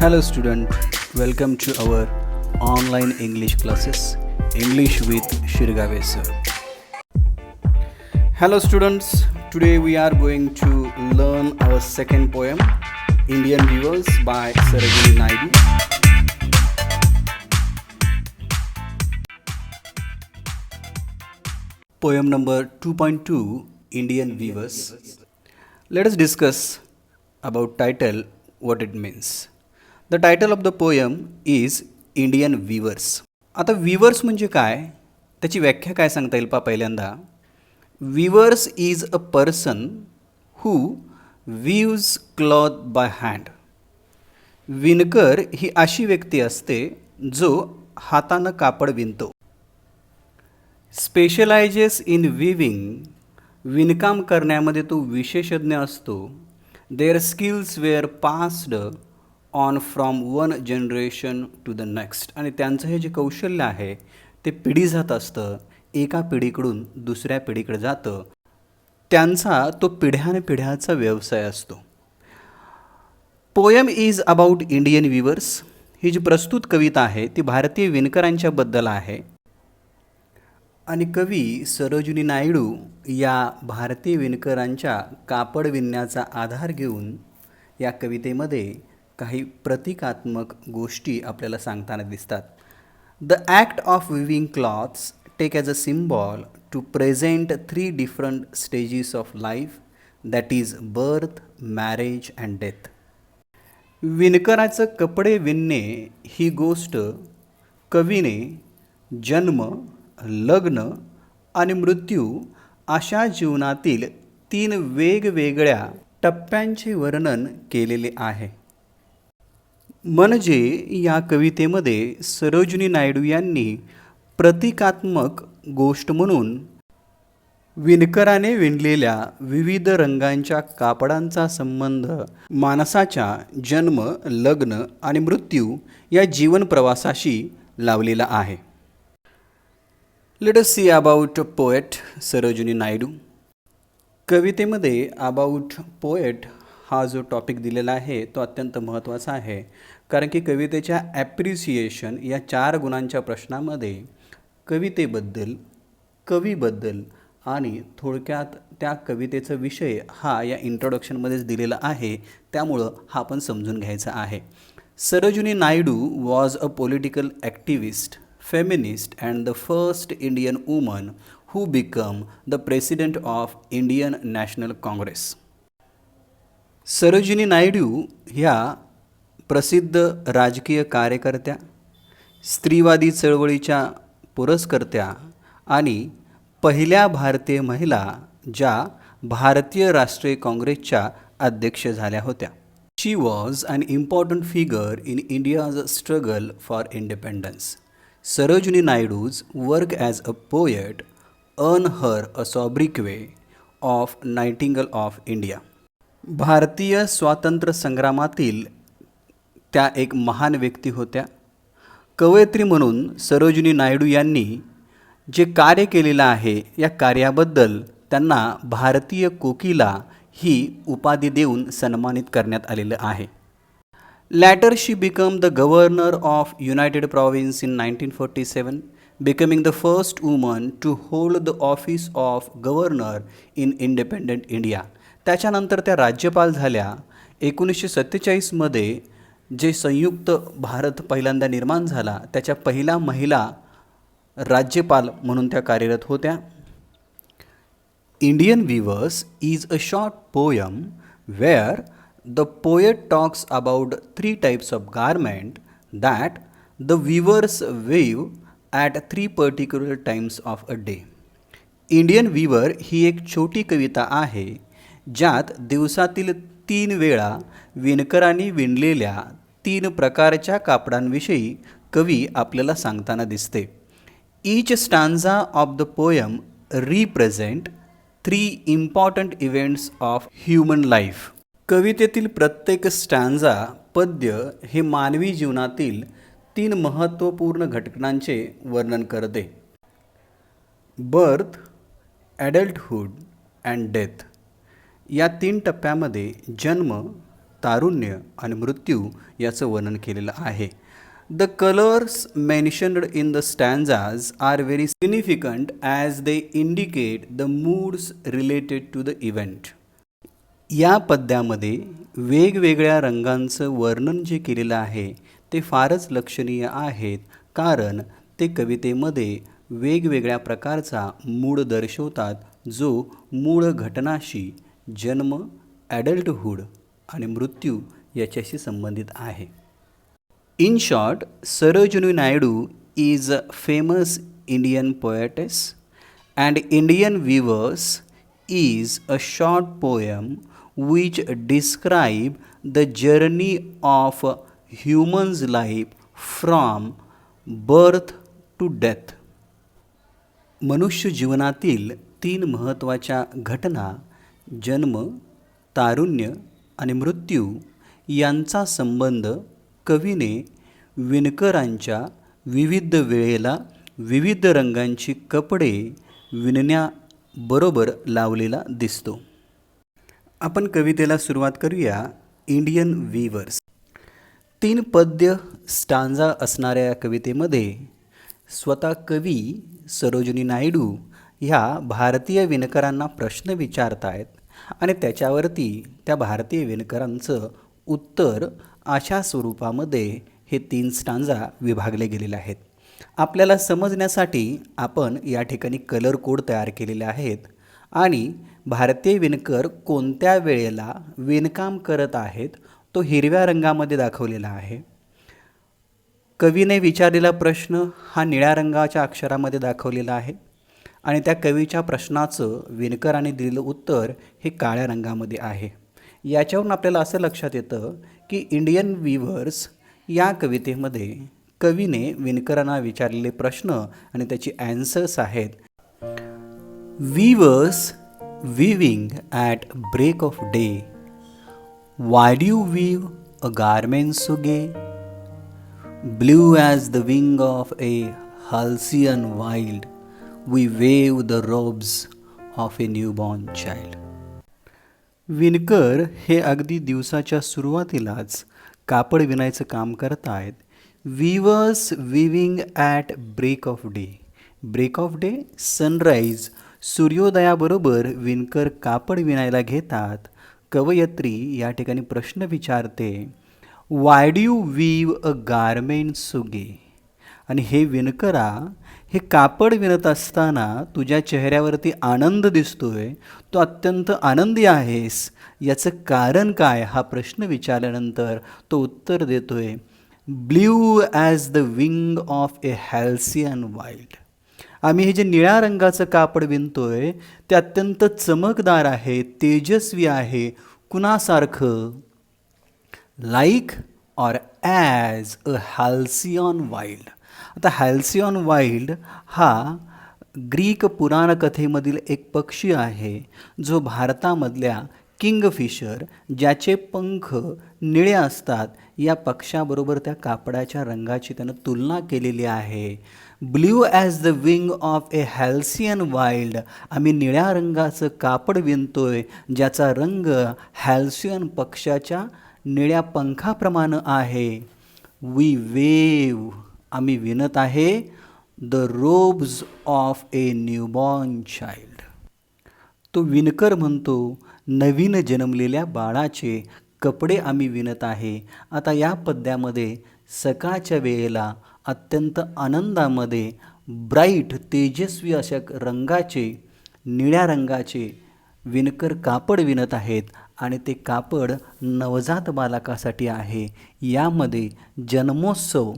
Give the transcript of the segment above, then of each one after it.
Hello student, welcome to our online English classes, English with Shirgave sir. Hello students, today we are going to learn our second poem, Indian Rivers by Sarojini Naidu. Poem number 2.2, Indian Weavers. Let us discuss about title, what it means. The title of the poem is Indian Weavers. आता weavers म्हणजे काय, त्याची व्याख्या काय सांगता येईल पहिल्यांदा. Weavers is a person who weaves cloth by hand. विणकर ही अशी व्यक्ती असते जो हातानं कापड विणतो. स्पेशलायझेस इन विविंग, विणकाम करण्यामध्ये तो विशेषज्ञ असतो. Their skills were passed on from one generation to the next. आणि त्यांचं हे जे कौशल्य आहे ते पिढी जात असतं, एका पिढीकडून दुसऱ्या पिढीकडे जातं. त्यांचा तो पिढ्यानपिढ्याचा व्यवसाय असतो. Poem is about Indian weavers. ही जी प्रस्तुत कविता आहे ती भारतीय विणकरांच्याबद्दल आहे. आणि कवी सरोजिनी नायडू या भारतीय विणकरांच्या कापड विणण्याचा आधार घेऊन या कवितेमध्ये काही प्रतिकात्मक गोष्टी आपल्याला सांगताना दिसतात. The act of weaving cloths take as a symbol to present 3 different stages of life, that is birth, marriage and death. विणकराचं कपडे विणणे ही गोष्ट कवीने जन्म, लग्न आणि मृत्यू अशा जीवनातील 3 वेगवेगळ्या टप्प्यांचे वर्णन केलेले आहे. म्हणजे या कवितेमध्ये सरोजिनी नायडू यांनी प्रतिकात्मक गोष्ट म्हणून विणकराने विणलेल्या विविध रंगांच्या कापडांचा संबंध माणसाच्या जन्म, लग्न आणि मृत्यू या जीवन प्रवासाशी लावलेला आहे. Let us see about poet Sarojini Naidu. कवितेमध्ये अबाउट पोएट हा जो टॉपिक दिलेला आहे तो अत्यंत महत्त्वाचा आहे, कारण की कवितेच्या ॲप्रिसिएशन या 4 गुणांच्या प्रश्नामध्ये कवितेबद्दल, कवीबद्दल आणि थोडक्यात त्या कवितेचा विषय हा या इंट्रोडक्शनमध्येच दिलेला आहे. त्यामुळं हा आपण समजून घ्यायचा आहे. Sarojini Naidu was a political activist, feminist and the first Indian woman who became the president of Indian National Congress. Sarojini Naidu ह्या प्रसिद्ध राजकीय कार्यकर्त्या, स्त्रीवादी चळवळीच्या पुरस्कर्त्या आणि पहिल्या भारतीय महिला ज्या भारतीय राष्ट्रीय काँग्रेसच्या अध्यक्ष झाल्या होत्या. She was an important figure in India's struggle for independence. Sarojini Naidu's work as a poet earned her a sobriquet of Nightingale of India. भारतीय स्वातंत्र्य संग्रामातील त्या एक महान व्यक्ती होत्या. कवयित्री म्हणून सरोजिनी नायडू यांनी जे कार्य केलेलं आहे या कार्याबद्दल त्यांना भारतीय कोकिला ही उपाधी देऊन सन्मानित करण्यात आलेलं आहे. Later she became the governor of United Province in 1947, becoming the first woman to hold the office of governor in independent India. त्याच्यानंतर त्या राज्यपाल झाल्या. 1947मध्ये जे संयुक्त भारत पहिल्यांदा निर्माण झाला त्याच्या पहिल्या महिला राज्यपाल म्हणून त्या कार्यरत होत्या. Indian Weavers is a short poem where the poet talks about 3 types of garment that the weavers weave at 3 particular times of a day. Indian weaver ही एक छोटी कविता आहे ज्यात दिवसातील 3 वेळा विणकरांनी विणलेल्या 3 प्रकारच्या कापडांविषयी कवी आपल्याला सांगताना दिसते. Each stanza of the poem represent 3 important events of human life. कवितेतील प्रत्येक स्टॅन्झा, पद्य हे मानवी जीवनातील 3 महत्त्वपूर्ण घटनांचे वर्णन करते. Birth, adulthood and death. या 3 टप्प्यामध्ये जन्म, तारुण्य आणि मृत्यू याचं वर्णन केलेलं आहे. The colours mentioned in the stanzas are very significant as they indicate the moods related to the event. या पद्यामध्ये वेगवेगळ्या रंगांचं वर्णन जे केलेलं आहे ते फारच लक्षणीय आहेत, कारण ते कवितेमध्ये वेगवेगळ्या प्रकारचा मूड दर्शवतात, जो मूळ घटनाशी, जन्म, ॲडल्टहूड आणि मृत्यू याच्याशी संबंधित आहे. In short, Sarojini Naidu is a famous Indian poetess, and Indian Weavers is a short poem which describe the journey of a human's life from birth to death. मनुष्य जीवनातील 3 महत्त्वाच्या घटना, जन्म, तारुण्य आणि मृत्यू यांचा संबंध कवीने विणकरांच्या विविध वेळेला विविध रंगांची कपडे विणण्याबरोबर लावलेला दिसतो. आपण कवितेला सुरुवात करूया. Indian viewers. 3 पद्य स्टांजा असणाऱ्या या कवितेमध्ये स्वतः कवी सरोजिनी नायडू ह्या भारतीय विणकरांना प्रश्न विचारत आहेत आणि त्याच्यावरती त्या भारतीय विणकरांचं उत्तर अशा स्वरूपामध्ये हे 3 स्टांजा विभागले गेलेले आहेत. आपल्याला समजण्यासाठी आपण या ठिकाणी कलर कोड तयार केलेले आहेत आणि भारतीय विणकर कोणत्या वेळेला विणकाम करत आहेत तो हिरव्या रंगामध्ये दाखवलेला आहे. कवीने विचारलेला प्रश्न हा निळ्या रंगाच्या अक्षरामध्ये दाखवलेला आहे आणि त्या कवीच्या प्रश्नाचं विणकरांनी दिलेलं उत्तर हे काळ्या रंगामध्ये आहे. याच्यावरून आपल्याला असं लक्षात येतं की इंडियन वीवर्स या कवितेमध्ये कवीने विणकरांना विचारलेले प्रश्न आणि त्याची ॲन्सर्स आहेत. Weavers weaving at break of day, why do you weave a garment so gay, blue as the wing of a halcyon wild, we wave the robes of a newborn child. विणकर हे अगदी दिवसाच्या सुरुवातीलाच कापड विणायचं काम करत आहेत. Weavers weaving at break of day. Break of day sunrise, सूर्योदयाबरोबर विणकर कापड विणायला घेतात. कवयत्री या ठिकाणी प्रश्न विचारते, why do you weave a garment so gay. आणि हे विणकरा, हे कापड विणत असताना तुझ्या चेहऱ्यावरती आनंद दिसतोय, तो अत्यंत आनंदी आहेस, याचं कारण काय हा प्रश्न विचारल्यानंतर तो उत्तर देतोय, blue as the wing of a halcyon wild. आम्ही हे जे निळ्या रंगाचं कापड विणतोय ते अत्यंत चमकदार आहे, तेजस्वी आहे. कुणासारखं? Like or as a halcyon wild. आता हॅल्सियन वाईल्ड हा ग्रीक पुराणकथेमधील एक पक्षी आहे जो भारतामधल्या किंगफिशर, ज्याचे पंख निळे असतात, या पक्षाबरोबर त्या कापडाच्या रंगाची त्यानं तुलना केलेली आहे. Blue as the wing of a halcyon wild. आम्ही निळ्या रंगाचं कापड विणतोय ज्याचा रंग हॅल्सियन पक्षाच्या निळ्या पंखाप्रमाणे आहे. We weave. आम्ही विणत आहे the robes of a newborn child. तो विणकर म्हणतो नवीन जन्मलेल्या बाळाचे कपडे आम्ही विणत आहे. आता या पद्यामध्ये सकाळच्या वेळेला अत्यंत आनंदामध्ये ब्राईट, तेजस्वी अशा रंगाचे, निळ्या रंगाचे विणकर कापड विणत आहेत आणि ते कापड नवजात बालकासाठी आहे. यामध्ये जन्मोत्सव,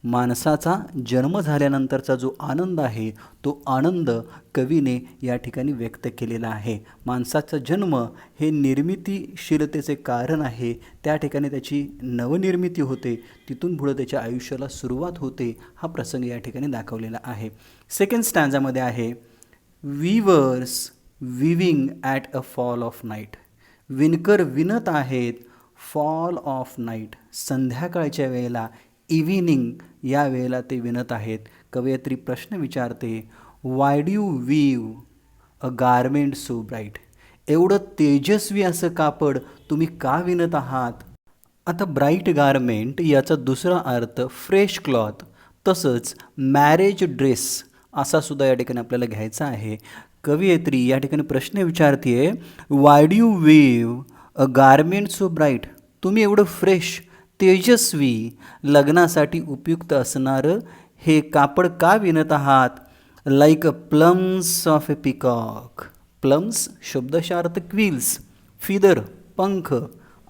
माणसाचा जन्म झाल्यानंतरचा जो आनंद आहे तो आनंद कवीने या ठिकाणी व्यक्त केलेला आहे. माणसाचा जन्म हे निर्मितीशीलतेचे कारण आहे. त्या ठिकाणी त्याची नवनिर्मिती होते, तिथून पुढे त्याच्या आयुष्याला सुरुवात होते. हा प्रसंग या ठिकाणी दाखवलेला आहे. सेकंड स्टॅन्झामध्ये आहे, weavers weaving at a fall of night. विणकर विणत आहेत फॉल ऑफ नाईट, संध्याकाळच्या वेळेला, इव्हिनिंग या वेळेला ते विणत आहेत. कवयित्री प्रश्न विचारते, why do you weave a garment so bright. एवढं तेजस्वी असं कापड तुम्ही का विणत आहात? आता ब्राईट गारमेंट याचा दुसरा अर्थ फ्रेश क्लॉथ, तसंच मॅरेज ड्रेस असा सुद्धा या ठिकाणी आपल्याला घ्यायचा आहे. कवयित्री या ठिकाणी प्रश्न विचारते, why do you wave a garment so bright? तुम्ही एवढं फ्रेश, तेजस्वी, लग्नासाठी उपयुक्त असणारं हे कापड का विणत आहात? Like a plums of A peacock. Plums शब्दशः अर्थ क्विल्स, फिदर, पंख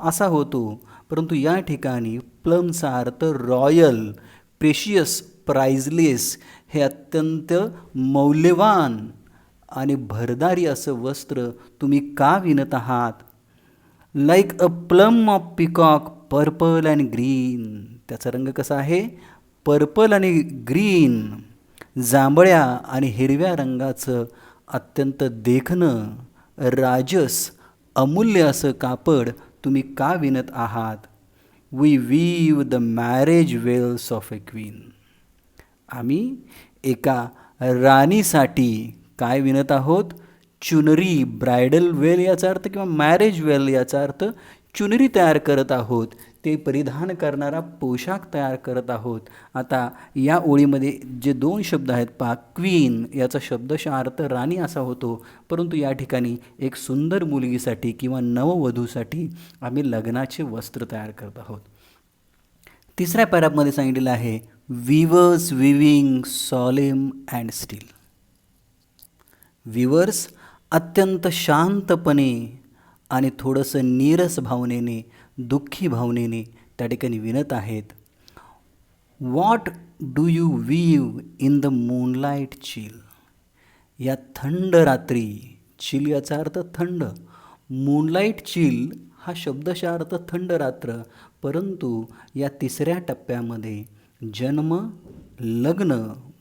असा होतो, परंतु या ठिकाणी प्लमचा अर्थ रॉयल, प्रेशियस, प्राइजलेस, हे अत्यंत मौल्यवान आणि भरदारी असं वस्त्र तुम्ही का विणत आहात? Like a plum of peacock, purple and green. त्याचा रंग कसा आहे? पर्पल आणि ग्रीन, जांभळ्या आणि हिरव्या रंगाचं अत्यंत देखणं, राजस, अमूल्य असं कापड तुम्ही का विणत आहात? We weave the marriage veils of a queen. आम्ही एका राणीसाठी काय विणत आहोत? चुनरी. ब्रायडल वेल याचा अर्थ किंवा मॅरेज वेल याचा अर्थ चुनरी तयार करत आहोत, ते परिधान करणारा पोशाख तयार करत आहोत. आता या ओळीमध्ये जे दोन शब्द आहेत पहा, क्वीन याचा शब्दशः अर्थ राणी असा होतो, परंतु या ठिकाणी एक सुंदर मुलगीसाठी किंवा नववधूसाठी आम्ही लग्नाचे वस्त्र तयार करत आहोत. तिसऱ्या पॅरामध्ये सांगितलेलं आहे, weavers viewing सॉलेम and still. Weavers अत्यंत शांतपणे आणि थोडंसं नीरस भावनेने, दुःखी भावनेने त्या ठिकाणी विणत आहेत. What do you weave in the moonlight chill. या थंड रात्री, चिल याचा अर्थ थंड, मूनलाईट चिल हा शब्दशः अर्थ थंड रात्र, परंतु या तिसऱ्या टप्प्यामध्ये जन्म, लग्न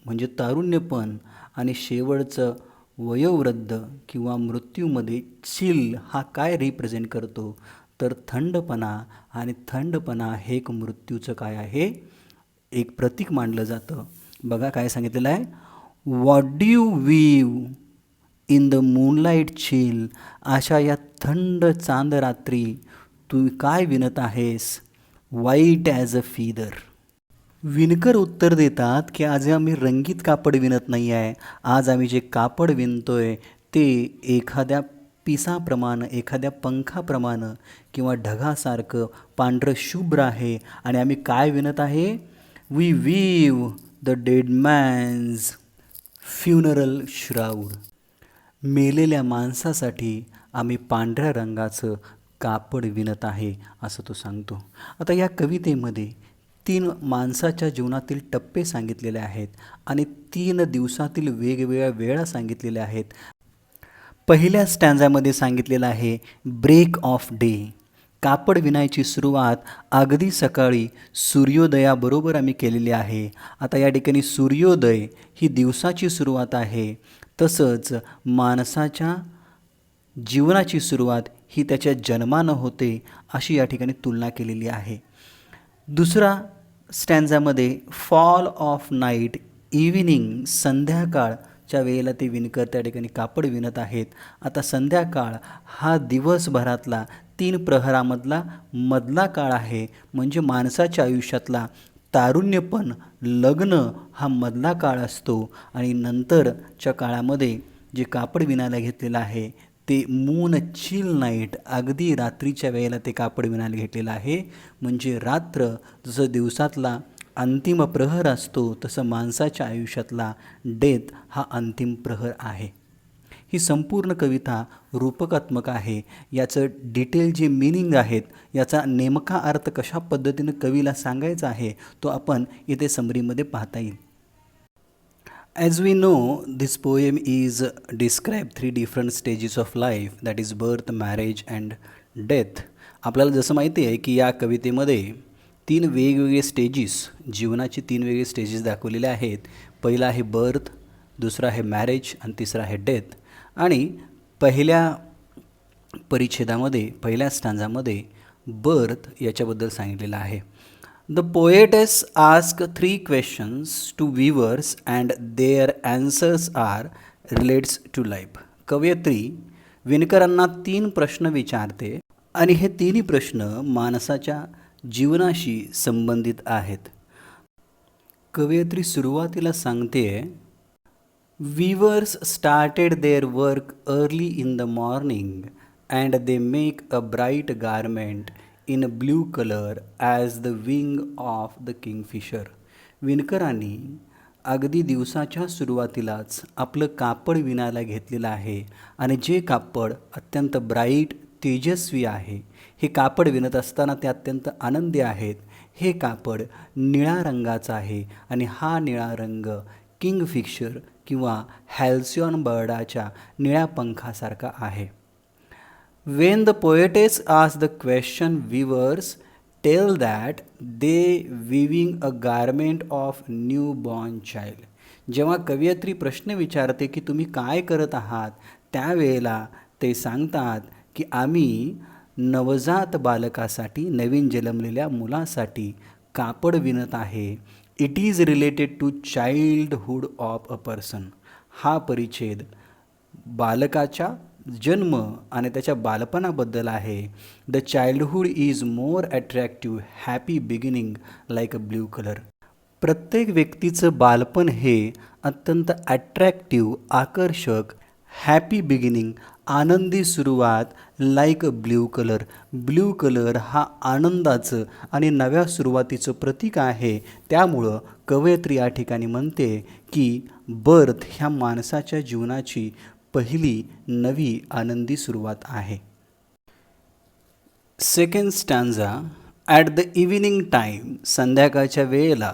म्हणजे तारुण्यपण आणि शेवटचं वयोवृद्ध किंवा मृत्यूमध्ये चिल हा काय रिप्रेझेंट करतो? तर थंडपणा, आणि थंडपणा हे एक मृत्यूचं काय आहे? एक प्रतीक मानलं जातं. बघा काय सांगितलेलं आहे, what do you weave in the moonlight chill. अशा या थंड चांद रात्री तू काय विणत आहेस? White as a feather. विणकर उत्तर देतात की आज आम्ही रंगीत कापड विणत नाही आहे, आज आम्ही जे कापड विणतोय ते एखाद्या पिसाप्रमाणे, एखाद्या पंखाप्रमाणे किंवा ढगासारखं पांढरं शुभ्र आहे. आणि आम्ही काय विणत आहे? We weave the dead man's funeral shroud. मेलेल्या माणसासाठी आम्ही पांढऱ्या रंगाचं कापड विणत आहे असं तो सांगतो. आता या कवितेमध्ये 3 माणसाच्या जीवनातील टप्पे सांगितलेले आहेत आणि 3 दिवसातील वेगवेगळ्या वेळा सांगितलेल्या आहेत. पहिल्या स्टँजामध्ये सांगितलेलं आहे ब्रेक ऑफ डे. कापड विणायची सुरुवात अगदी सकाळी सूर्योदयाबरोबर आम्ही केलेली आहे. आता या ठिकाणी सूर्योदय ही दिवसाची सुरुवात आहे, तसंच माणसाच्या जीवनाची सुरुवात ही त्याच्या जन्मानं होते अशी या ठिकाणी तुलना केलेली आहे. दुसरा स्टँजामध्ये फॉल ऑफ नाईट, इव्हिनिंग, संध्याकाळच्या वेळेला ते विणकर त्या ठिकाणी कापड विणत आहेत. आता संध्याकाळ हा दिवसभरातला 3 प्रहरामधला मधला काळ आहे, म्हणजे माणसाच्या आयुष्यातला तारुण्यपण, लग्न हा मधला काळ असतो. आणि नंतरच्या काळामध्ये जे कापड विणायला घेतलेलं आहे ते मून चिल नाईट, अगदी रात्रीच्या वेळेला ते कापड विणायला घेतलेलं आहे. म्हणजे रात्र जसं दिवसातला अंतिम प्रहर असतो तसं माणसाच्या आयुष्यातला डेथ हा अंतिम प्रहर आहे. ही संपूर्ण कविता रूपकात्मक आहे. याचं डिटेल जे मिनिंग आहेत, याचा नेमका अर्थ कशा पद्धतीनं कवीला सांगायचा आहे तो आपण इथे समरीमध्ये पाहता येईल. As we know, this poem is describe 3 different stages of life, that is birth, marriage and death. आपल्याला जसं माहिती आहे की या कवितेमध्ये 3 वेगवेगळे स्टेजेस, जीवनाची 3 वेगवेगळे स्टेजेस दाखवलेले आहेत. पहिला आहे बर्थ, दुसरा आहे मॅरेज आणि तिसरा आहे डेथ. आणि पहिल्या परिच्छेदामध्ये, पहिल्या स्टांजामध्ये बर्थ याच्याबद्दल सांगितलेलं आहे. The poetess asks 3 questions to weavers and their answers are relates to life. कवयित्री विणकरांना 3 प्रश्न विचारते आणि हे तिन्ही प्रश्न माणसाच्या जीवनाशी संबंधित आहेत. कवयित्री सुरुवातीला सांगते, Weavers started their work early in the morning and they make a bright garment in a blue color as the wing of the kingfisher. विणकरांनी अगदी दिवसाच्या सुरुवातीलाच आपलं कापड विणायला घेतलेलं आहे आणि जे कापड अत्यंत ब्राईट तेजस्वी आहे. हे कापड विणत असताना ते अत्यंत आनंदी आहेत. हे कापड निळ्या रंगाचं आहे आणि हा निळा रंग किंगफिशर किंवा हॅल्सियॉन बर्डाच्या निळ्या पंखासारखा आहे. When the poetess ask the question, weavers tell that they weaving a garment of new born child. जेव्हा कवयित्री प्रश्न विचारते की तुम्ही काय करत आहात, त्यावेळेला ते सांगतात की आम्ही नवजात बालकासाठी, नवीन जन्मलेल्या मुलासाठी कापड विणत आहे. It is related to childhood of a person. हा परिच्छेद बालकाच्या जन्म आणि त्याच्या बालपणाबद्दल आहे. The childhood is more attractive, happy beginning like a blue colour. प्रत्येक व्यक्तीचं बालपण हे अत्यंत अट्रॅक्टिव्ह, आकर्षक, हॅपी बिगिनिंग, आनंदी सुरुवात, like a blue colour. Blue colour हा आनंदाचं आणि नव्या सुरुवातीचं प्रतीक आहे. त्यामुळं कवयित्री या ठिकाणी म्हणते की बर्थ ह्या माणसाच्या जीवनाची पहिली नवी आनंदी सुरुवात आहे. Second stanza. At the evening time, संध्याकाळच्या वेळेला,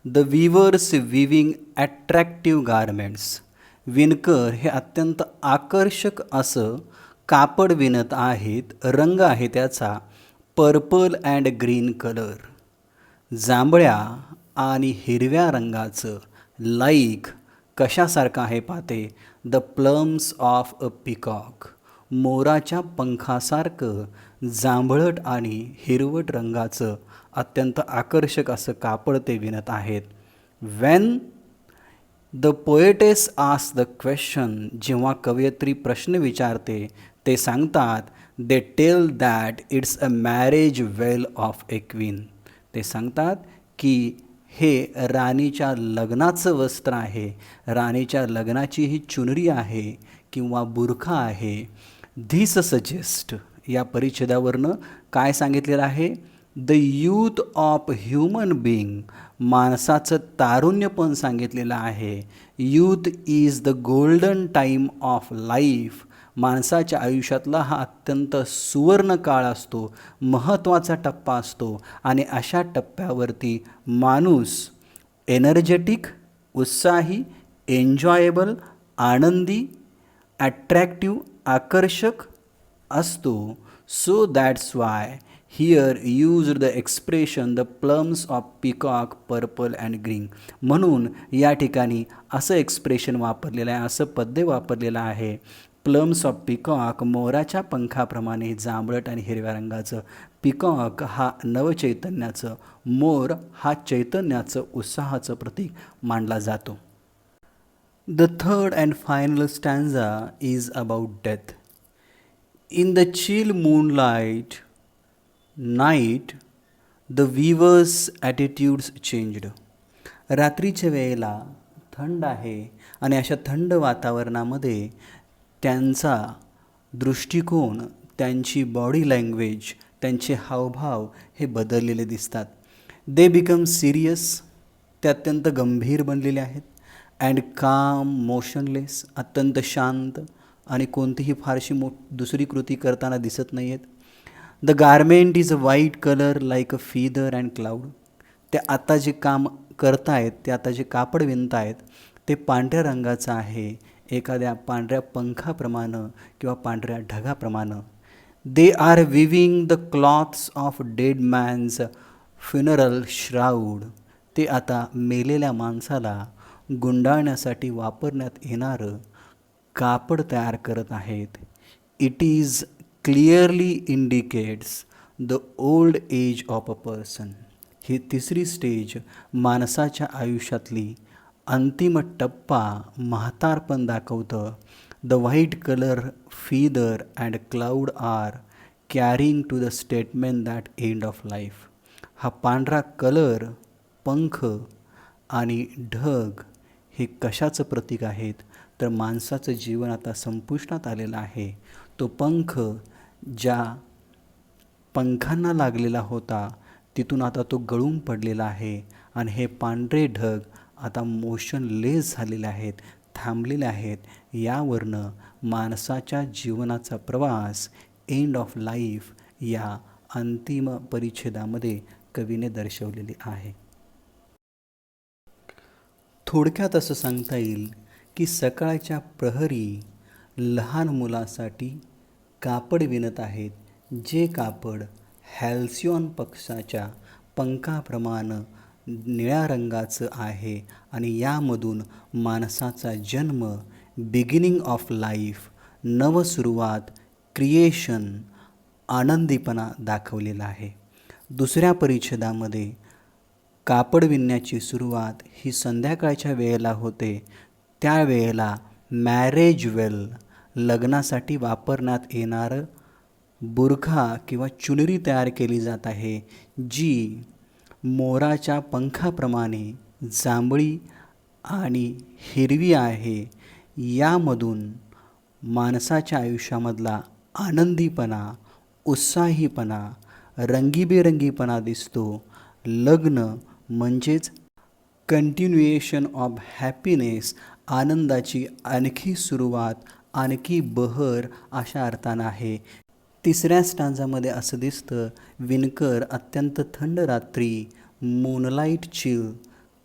the weavers weaving attractive garments. विणकर हे अत्यंत आकर्षक असं कापड विणत आहेत. रंग आहे त्याचा पर्पल अँड ग्रीन कलर, जांभळ्या आणि हिरव्या रंगाचं. लाईक कशासारखं आहे पाहते, the plums of a peacock, मोराच्या पंखासारखं जांभळट आणि हिरवट रंगाचं अत्यंत आकर्षक असं कापड ते विणत आहेत. Wien the poetess ask the question, जेव्हा कवयित्री प्रश्न विचारते ते सांगतात, they tell that it's a marriage well of a queen. ते सांगतात की हे राणीच्या लग्नाचं वस्त्र आहे, राणीच्या लग्नाची ही चुनरी आहे किंवा बुरखा आहे. धिस सजेस्ट, या परिच्छेदावरनं काय सांगितलेलं आहे, the youth of human being, माणसाचं तारुण्य पण सांगितलेलं आहे. Youth is the golden time of life, माणसाच्या आयुष्यातला हा अत्यंत सुवर्ण काळ असतो, महत्त्वाचा टप्पा असतो आणि अशा टप्प्यावरती माणूस एनर्जेटिक, उत्साही, एन्जॉयेबल, आनंदी, ॲट्रॅक्टिव्ह, आकर्षक असतो. So that's why here used the expression the plums of peacock purple and green. म्हणून या ठिकाणी असं एक्सप्रेशन वापरलेलं आहे, असं पद्य वापरलेलं आहे. प्लम्स ऑफ पिकॉक, मोराच्या पंखाप्रमाणे जांभळट आणि हिरव्या रंगाचं. पिकॉक हा नवचैतन्याचं, मोर हा चैतन्याचं, उत्साहाचं प्रतीक मानला जातो. The third and final stanza is about death. In the chill moonlight night the weavers attitudes changed. रात्रीच्या वेळेला थंड आहे आणि अशा थंड वातावरणामध्ये त्यांचा दृष्टिकोन, त्यांची बॉडी लँग्वेज, त्यांचे हावभाव हे बदललेले दिसतात. दे बिकम सिरियस, ते अत्यंत गंभीर बनलेले आहेत. अँड काम, मोशनलेस, अत्यंत शांत आणि कोणतीही फारशी दुसरी कृती करताना दिसत नाही आहेत. The garment is a white colour like a feather and cloud. ते आता जे काम करतायत, ते आता जे कापड विणतायत ते पांढऱ्या रंगाचं आहे, एखाद्या पांढऱ्या पंखाप्रमाणे किंवा पांढऱ्या ढगाप्रमाणे. They are weaving the cloths of dead man's funeral shroud. ते आता मेलेल्या माणसाला गुंडाळण्यासाठी वापरण्यात येणारं कापड तयार करत आहेत. It is clearly indicates the old age of a person. ही तिसरी स्टेज माणसाच्या आयुष्यातली अंतिम टप्पा, म्हातारपण दाखवतं. The white colour feather and cloud are carrying to the statement that end of life. हा पांढरा कलर, पंख आणि ढग हे कशाचं प्रतीक आहेत? तर माणसाचं जीवन आता संपुष्टात आलेलं आहे. तो पंख ज्या पंखांना लागलेला होता तिथून आता तो गळून पडलेला आहे आणि हे पांढरे ढग आता मोशनलेस झालेले आहेत, थांबलेले आहेत. यावरनं माणसाच्या जीवनाचा प्रवास एंड ऑफ लाईफ या अंतिम परिच्छेदामध्ये कवीने दर्शवलेली आहे. थोडक्यात असं सांगता येईल की सकाळच्या प्रहरी लहान मुलासाठी कापड विणत आहेत, जे कापड हॅल्सिओन पक्षाच्या पंखाप्रमाणे निळ्या रंगाचं आहे आणि यामधून माणसाचा जन्म, बिगिनिंग ऑफ लाईफ, नवसुरुवात, क्रिएशन, आनंदीपणा दाखवलेला आहे. दुसऱ्या परिच्छेदामध्ये कापड विणण्याची सुरुवात ही संध्याकाळच्या वेळेला होते. त्यावेळेला मॅरेज वेल, लग्नासाठी वापरण्यात येणारं बुरखा किंवा चुनरी तयार केली जात आहे, जी मोराच्या पंखाप्रमाणे जांभळी आणि हिरवी आहे. यामधून माणसाच्या आयुष्यामधला आनंदीपणा, उत्साहीपणा, रंगीबेरंगीपणा दिसतो. लग्न म्हणजेच कंटिन्युएशन ऑफ हॅपीनेस, आनंदाची आणखी सुरुवात, आणखी बहर अशा अर्थानं आहे. तिसऱ्या स्टांजामध्ये असं दिसतं, विणकर अत्यंत थंड रात्री मूनलाईट चिल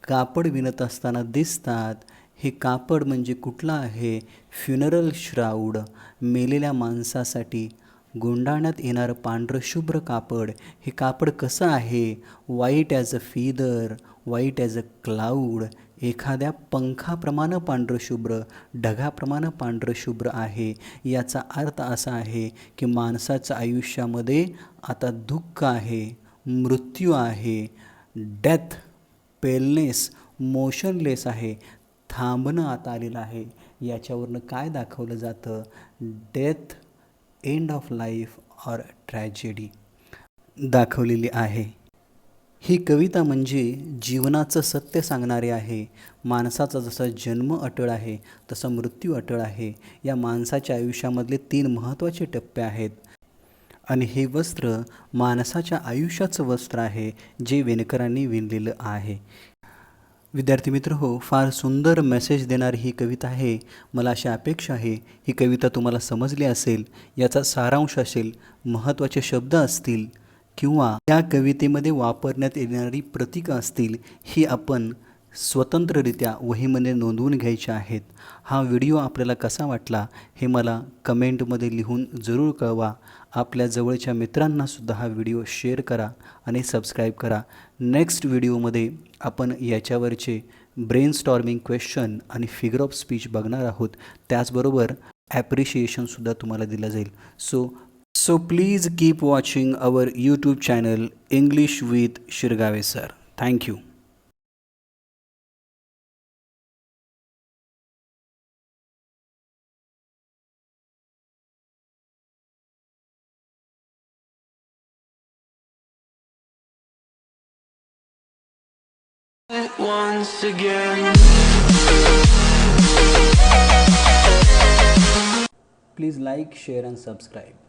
कापड विणत असताना दिसतात. हे कापड म्हणजे कुठलं आहे? फ्युनरल श्राऊड, मेलेल्या माणसासाठी गुंडाळण्यात येणारं पांढरं शुभ्र कापड. हे कापड कसं आहे? White as a feather, white as a cloud, एखाद्या पंखाप्रमाणे पांढरं शुभ्र, ढगाप्रमाणे पांढरं शुभ्र आहे. याचा अर्थ असा आहे की माणसाचं आयुष्यामध्ये आता दुःख आहे, मृत्यू आहे, डेथ, पेलनेस, मोशनलेस आहे, थांबणं आता आलेलं आहे. याच्यावरनं काय दाखवलं जातं? Death, end of life or tragedy दाखवलेली आहे. ही कविता म्हणजे जीवनाचं सत्य सांगणारे आहे. माणसाचा जसा जन्म अटळ आहे तसा मृत्यू अटळ आहे. या माणसाच्या आयुष्यामधले 3 महत्त्वाचे टप्पे आहेत आणि हे वस्त्र माणसाच्या आयुष्याचं वस्त्र आहे, जे विणकरांनी विणलेलं आहे. विद्यार्थी मित्र हो, फार सुंदर मेसेज देणारी ही कविता आहे. मला अशी अपेक्षा आहे ही कविता तुम्हाला समजली असेल, याचा सारांश असेल, महत्त्वाचे शब्द असतील किंवा या कवितेमध्ये वापरण्यात येणारी प्रतीकं असतील, ही आपण स्वतंत्ररित्या वहीमध्ये नोंदवून घ्यायचे आहेत. हा व्हिडिओ आपल्याला कसा वाटला हे मला कमेंटमध्ये लिहून जरूर कळवा. आपल्या जवळच्या मित्रांनासुद्धा हा व्हिडिओ शेअर करा आणि सबस्क्राईब करा. नेक्स्ट व्हिडिओमध्ये आपण याच्यावरचे ब्रेनस्टॉर्मिंग क्वेश्चन आणि फिगर ऑफ स्पीच बघणार आहोत. त्याचबरोबर ॲप्रिशिएशनसुद्धा तुम्हाला दिलं जाईल. So please keep watching our YouTube channel English with Shirgave sir. Thank you. Once again. Please like, share and subscribe.